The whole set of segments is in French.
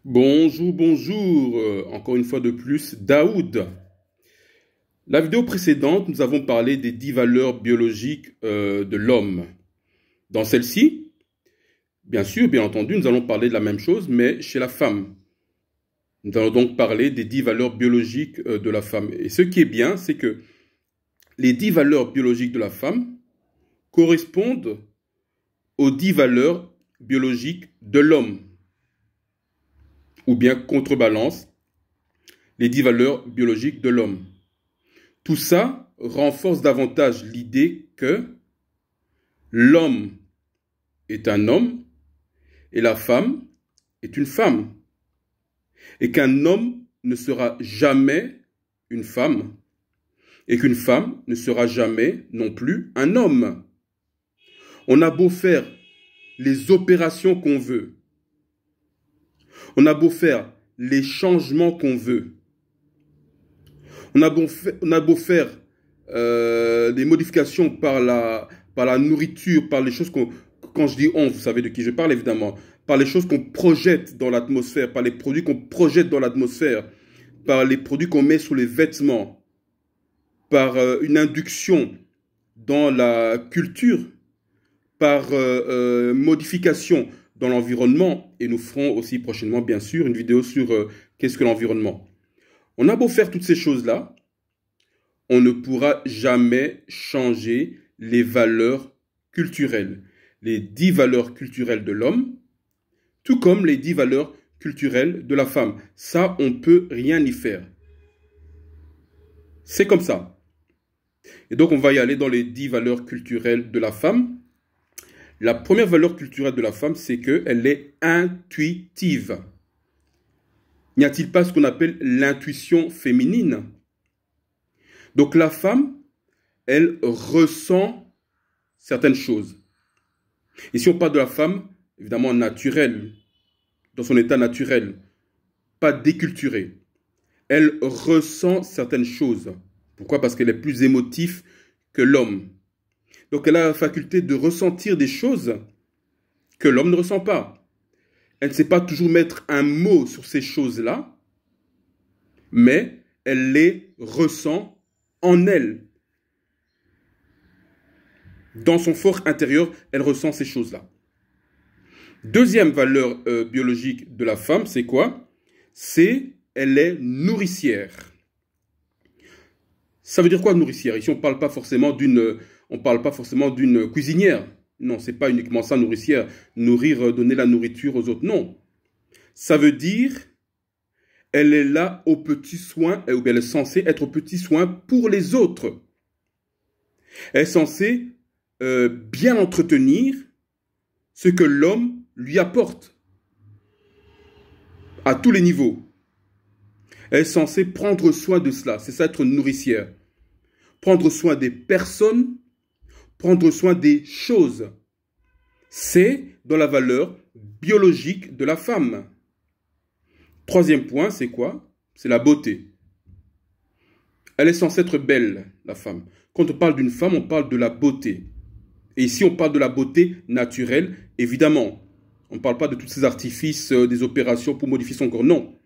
Bonjour, bonjour, encore une fois de plus, Daoud. La vidéo précédente, nous avons parlé des 10 valeurs biologiques de l'homme. Dans celle-ci, bien sûr, bien entendu, nous allons parler de la même chose, mais chez la femme. Nous allons donc parler des 10 valeurs biologiques de la femme. Et ce qui est bien, c'est que les 10 valeurs biologiques de la femme correspondent aux 10 valeurs biologiques de l'homme, ou bien contrebalance les 10 valeurs biologiques de l'homme. Tout ça renforce davantage l'idée que l'homme est un homme et la femme est une femme. Et qu'un homme ne sera jamais une femme et qu'une femme ne sera jamais non plus un homme. On a beau faire les opérations qu'on veut, on a beau faire les changements qu'on veut, on a beau faire des modifications par la nourriture, par les choses qu'on... Quand je dis on, vous savez de qui je parle évidemment. Par les choses qu'on projette dans l'atmosphère, par les produits qu'on projette dans l'atmosphère, par les produits qu'on met sur les vêtements, par une induction dans la culture, par modification dans l'environnement. Et nous ferons aussi prochainement, bien sûr, une vidéo sur qu'est-ce que l'environnement. On a beau faire toutes ces choses-là, on ne pourra jamais changer les valeurs culturelles. Les 10 valeurs culturelles de l'homme, tout comme les 10 valeurs culturelles de la femme. Ça, on ne peut rien y faire. C'est comme ça. Et donc, on va y aller dans les 10 valeurs culturelles de la femme. La première valeur culturelle de la femme, c'est qu'elle est intuitive. N'y a-t-il pas ce qu'on appelle l'intuition féminine? Donc la femme, elle ressent certaines choses. Ici, on parle de la femme, évidemment, naturelle, dans son état naturel, pas déculturée. Elle ressent certaines choses. Pourquoi? Parce qu'elle est plus émotive que l'homme. Donc elle a la faculté de ressentir des choses que l'homme ne ressent pas. Elle ne sait pas toujours mettre un mot sur ces choses-là, mais elle les ressent en elle. Dans son fort intérieur, elle ressent ces choses-là. Deuxième valeur biologique de la femme, c'est quoi? Elle est nourricière. Ça veut dire quoi nourricière? Ici, on ne parle pas forcément d'une cuisinière. Non, ce n'est pas uniquement ça, nourricière. Nourrir, donner la nourriture aux autres. Non. Ça veut dire, elle est là aux petits soins, ou bien elle est censée être aux petits soins pour les autres. Elle est censée bien entretenir ce que l'homme lui apporte à tous les niveaux. Elle est censée prendre soin de cela, c'est ça être nourricière. Prendre soin des personnes, prendre soin des choses. C'est dans la valeur biologique de la femme. Troisième point, c'est quoi? C'est la beauté. Elle est censée être belle, la femme. Quand on parle d'une femme, on parle de la beauté. Et ici, on parle de la beauté naturelle, évidemment. On ne parle pas de tous ces artifices, des opérations pour modifier son corps. Non.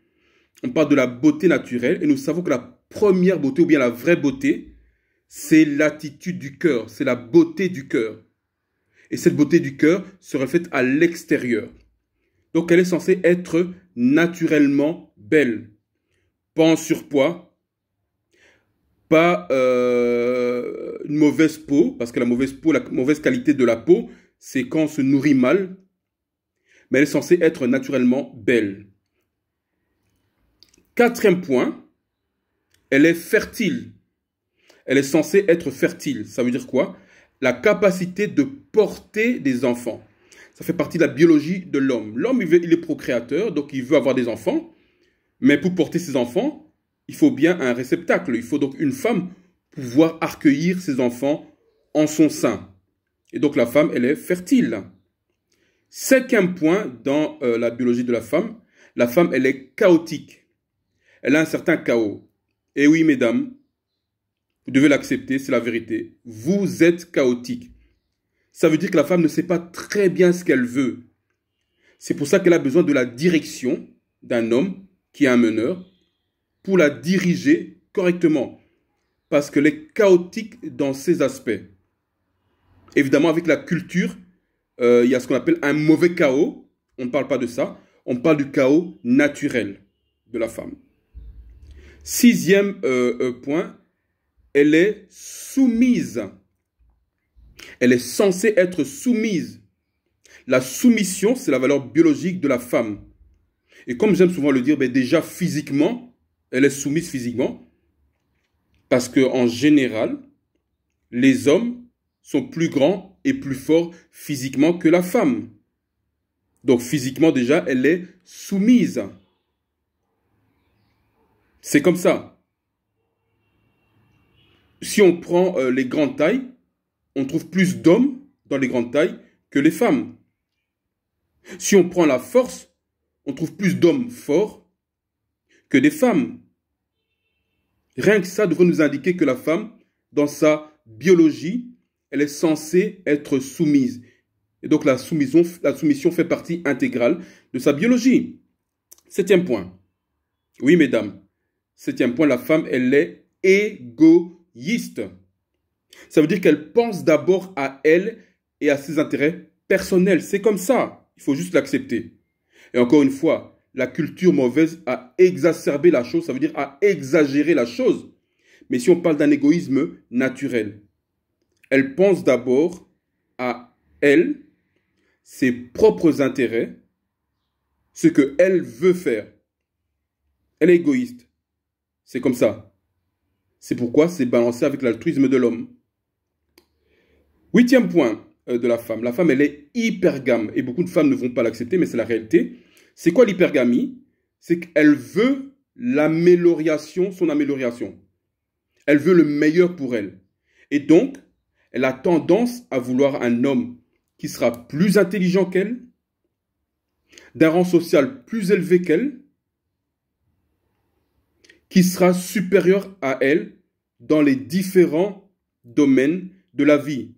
On parle de la beauté naturelle. Et nous savons que la première beauté, ou bien la vraie beauté, c'est l'attitude du cœur. C'est la beauté du cœur. Et cette beauté du cœur se reflète à l'extérieur. Donc, elle est censée être naturellement belle. Pas en surpoids. Pas une mauvaise peau, parce que la mauvaise qualité de la peau, c'est quand on se nourrit mal, mais elle est censée être naturellement belle. Quatrième point, elle est fertile. Elle est censée être fertile. Ça veut dire quoi? La capacité de porter des enfants. Ça fait partie de la biologie de l'homme. L'homme, il est procréateur, donc il veut avoir des enfants, mais pour porter ses enfants, il faut bien un réceptacle. Il faut donc une femme pour pouvoir accueillir ses enfants en son sein. Et donc la femme, elle est fertile. Cinquième point dans la biologie de la femme, elle est chaotique. Elle a un certain chaos. Et oui, mesdames, vous devez l'accepter, c'est la vérité. Vous êtes chaotique. Ça veut dire que la femme ne sait pas très bien ce qu'elle veut. C'est pour ça qu'elle a besoin de la direction d'un homme qui est un meneur pour la diriger correctement. Parce qu'elle est chaotique dans ses aspects. Évidemment, avec la culture, il y a ce qu'on appelle un mauvais chaos. On ne parle pas de ça. On parle du chaos naturel de la femme. Sixième point, elle est soumise. Elle est censée être soumise. La soumission, c'est la valeur biologique de la femme. Et comme j'aime souvent le dire, ben déjà physiquement, elle est soumise physiquement. Parce qu'en général, les hommes sont plus grands et plus forts physiquement que la femme. Donc physiquement déjà, elle est soumise. C'est comme ça. Si on prend les grandes tailles, on trouve plus d'hommes dans les grandes tailles que les femmes. Si on prend la force, on trouve plus d'hommes forts que des femmes. Rien que ça devrait nous indiquer que la femme, dans sa biologie, elle est censée être soumise. Et donc la soumission fait partie intégrale de sa biologie. Septième point. Oui, mesdames. Septième point, la femme, elle est égoïste. Ça veut dire qu'elle pense d'abord à elle et à ses intérêts personnels. C'est comme ça. Il faut juste l'accepter. Et encore une fois, la culture mauvaise a exacerbé la chose, ça veut dire a exagéré la chose. Mais si on parle d'un égoïsme naturel, elle pense d'abord à elle, ses propres intérêts, ce qu'elle veut faire. Elle est égoïste. C'est comme ça. C'est pourquoi c'est balancé avec l'altruisme de l'homme. Huitième point de la femme. La femme, elle est hypergame. Et beaucoup de femmes ne vont pas l'accepter, mais c'est la réalité. C'est quoi l'hypergamie? C'est qu'elle veut l'amélioration, son amélioration. Elle veut le meilleur pour elle. Et donc, elle a tendance à vouloir un homme qui sera plus intelligent qu'elle, d'un rang social plus élevé qu'elle, qui sera supérieur à elle dans les différents domaines de la vie,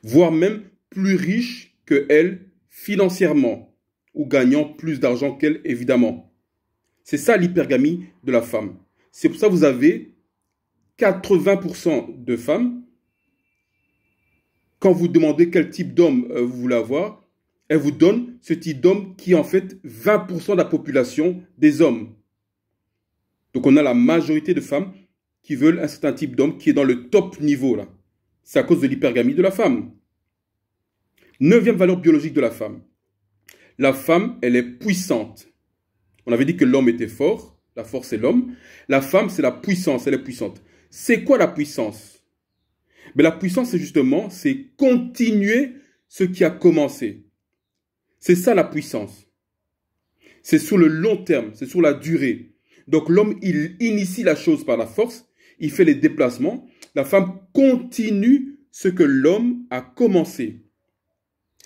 voire même plus riche qu'elle financièrement, ou gagnant plus d'argent qu'elle, évidemment. C'est ça l'hypergamie de la femme. C'est pour ça que vous avez 80% de femmes, quand vous demandez quel type d'homme vous voulez avoir, elles vous donnent ce type d'homme qui est en fait 20% de la population des hommes. Donc on a la majorité de femmes qui veulent un certain type d'homme qui est dans le top niveau là. C'est à cause de l'hypergamie de la femme. Neuvième valeur biologique de la femme. La femme, elle est puissante. On avait dit que l'homme était fort, la force c'est l'homme. La femme, c'est la puissance, elle est puissante. C'est quoi la puissance? Mais la puissance, c'est justement, c'est continuer ce qui a commencé. C'est ça la puissance. C'est sur le long terme, c'est sur la durée. Donc l'homme, il initie la chose par la force, il fait les déplacements. La femme continue ce que l'homme a commencé.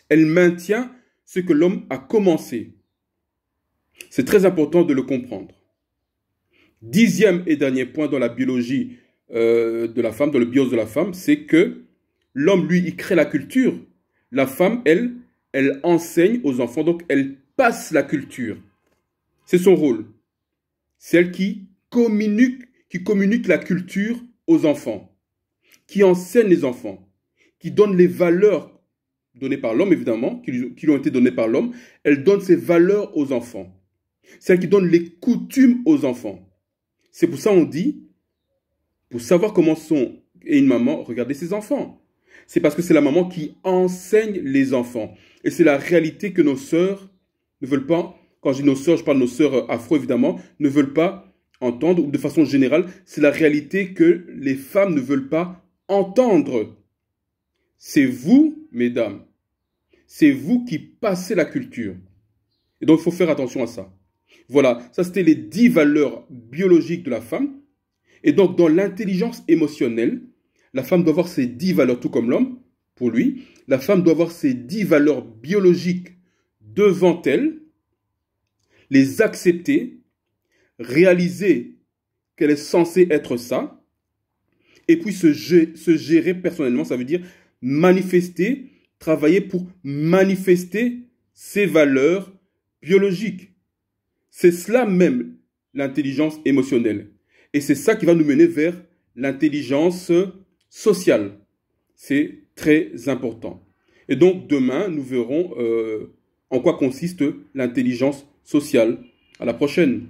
Elle maintient ce que l'homme a commencé. C'est très important de le comprendre. Dixième et dernier point dans la biologie de la femme, dans le bios de la femme, c'est que l'homme, lui, il crée la culture. La femme, elle enseigne aux enfants, donc elle passe la culture. C'est son rôle. C'est elle qui communique la culture aux enfants, qui enseigne les enfants, qui donne les valeurs données par l'homme, évidemment, qui lui ont été données par l'homme. Elle donne ces valeurs aux enfants. C'est elle qui donne les coutumes aux enfants. C'est pour ça qu'on dit, pour savoir comment sont et une maman, regardez ses enfants. C'est parce que c'est la maman qui enseigne les enfants. Et c'est la réalité que nos sœurs ne veulent pas, quand je dis nos sœurs, je parle de nos sœurs afro évidemment, ne veulent pas entendre, ou de façon générale, c'est la réalité que les femmes ne veulent pas entendre. C'est vous, mesdames, c'est vous qui passez la culture. Et donc il faut faire attention à ça. Voilà, ça c'était les 10 valeurs biologiques de la femme. Et donc dans l'intelligence émotionnelle, la femme doit avoir ces 10 valeurs, tout comme l'homme, pour lui. La femme doit avoir ces 10 valeurs biologiques devant elle, les accepter, réaliser qu'elle est censée être ça, et puis se gérer personnellement, ça veut dire manifester, travailler pour manifester ces valeurs biologiques. C'est cela même, l'intelligence émotionnelle. Et c'est ça qui va nous mener vers l'intelligence sociale. C'est très important. Et donc, demain, nous verrons en quoi consiste l'intelligence sociale. À la prochaine.